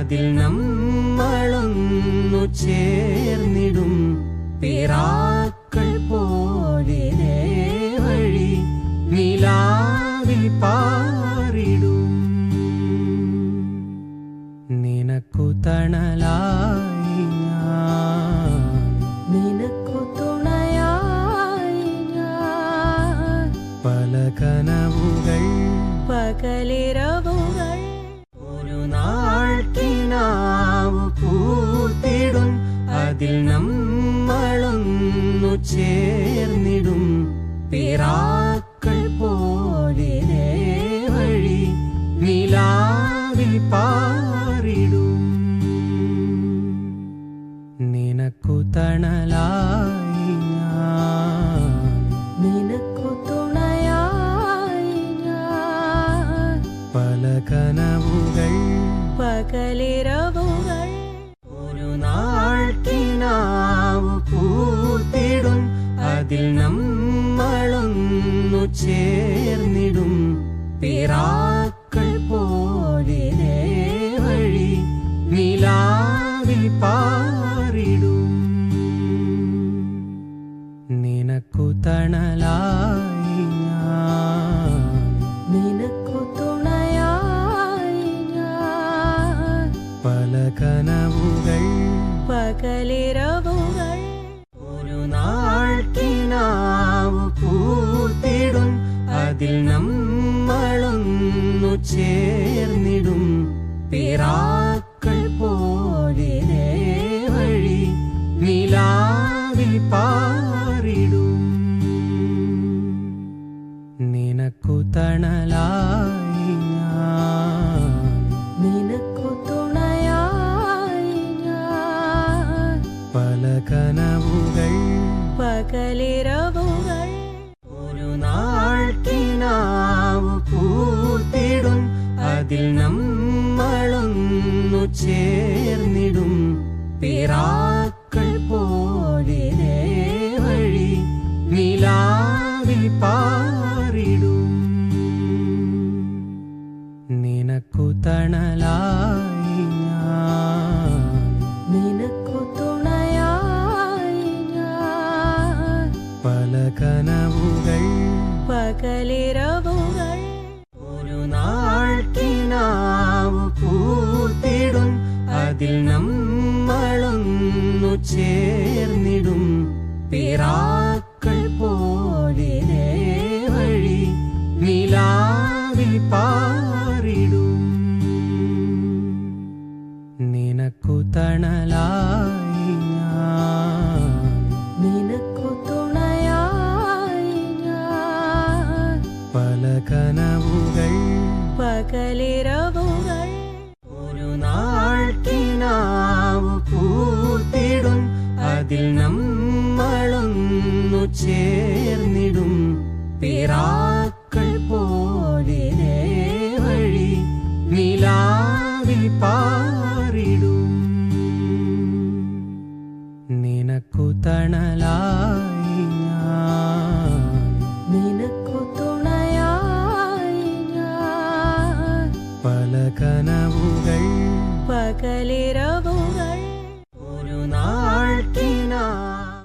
അതിൽ നമ്മളൊന്നു ചേർന്നിടും പിറാക്കൾ പോലെ വഴി നിലാവിൽ പാറിടും. നിനക്കു തണലായി ഞാൻ, നിനക്കു തുണയായി ഞാൻ. പല കനവുകൾ പകലിരവുകൾ ഒരു നാൾ കിനാവു പൂത്തിടും. അതിൽ നമ്മളൊന്നു ചേർന്നിടും പിറാക്കൾ പോലെ വഴി നിലാവിൽ പാറിടും. നിനക്കു തണലായി ഞാൻ, നിനക്കു തുണയായി ഞാൻ. പല കനവുകൾ പകലിരവുകൾ ഒരു നാൾ കിനാവു പൂത്തിടും. അതിൽ നമ്മളൊന്നു ചേർന്നിടും പിറാക്കൾ പോലെ വഴി നിലാവിൽ പാറിടും. നിനക്കു തണലായി ഞാൻ, നിനക്കു തുണയായി ഞാൻ. പല കനവുകൾ പകലിരവുകൾ ഒരു നാൾ കിനാവു പൂത്തിടും. അതിൽ നമ്മളൊന്നു ചേർന്നിടും പിറാക്കൾ പോലെ വഴി നിലാവിൽ പാറിടും. നിനക്കു തണലായി ഞാൻ, നിനക്കു തുണയായി ഞാൻ. പല കനവുകൾ പകലിരവുകൾ ഒരു നാൾ കിനാവു പൂത്തിടും. അതിൽ നമ്മളൊന്നു ചേർന്നിടും പിറാക്കൾ പോലെ വഴി നിലാവിൽ പാറിടും. നിനക്കു തണലായി ഞാൻ, നിനക്കു തുണയായി ഞാൻ. പല കനവുകൾ പകലിരവുകൾ ഒരു നാൾ കിനാവു പൂത്തിടും. അതിൽ നമ്മളൊന്നു ചേർന്നിടും പിറാക്കൾ പോലെ വഴി നിലാവിൽ പാറിടും. നിനക്കു തണലായി ഞാൻ, നിനക്കു തുണയായി ഞാൻ. പല കനവുകൾ പകലിരവുകൾ ഒരു നാൾ കിനാവു പൂത്തിടും. അതിൽ നമ്മളൊന്നു ചേർന്നിടും പിറാക്കൾ പോലെ വഴി നിലാവിൽ പാറിടും. നിനക്കു തണലായി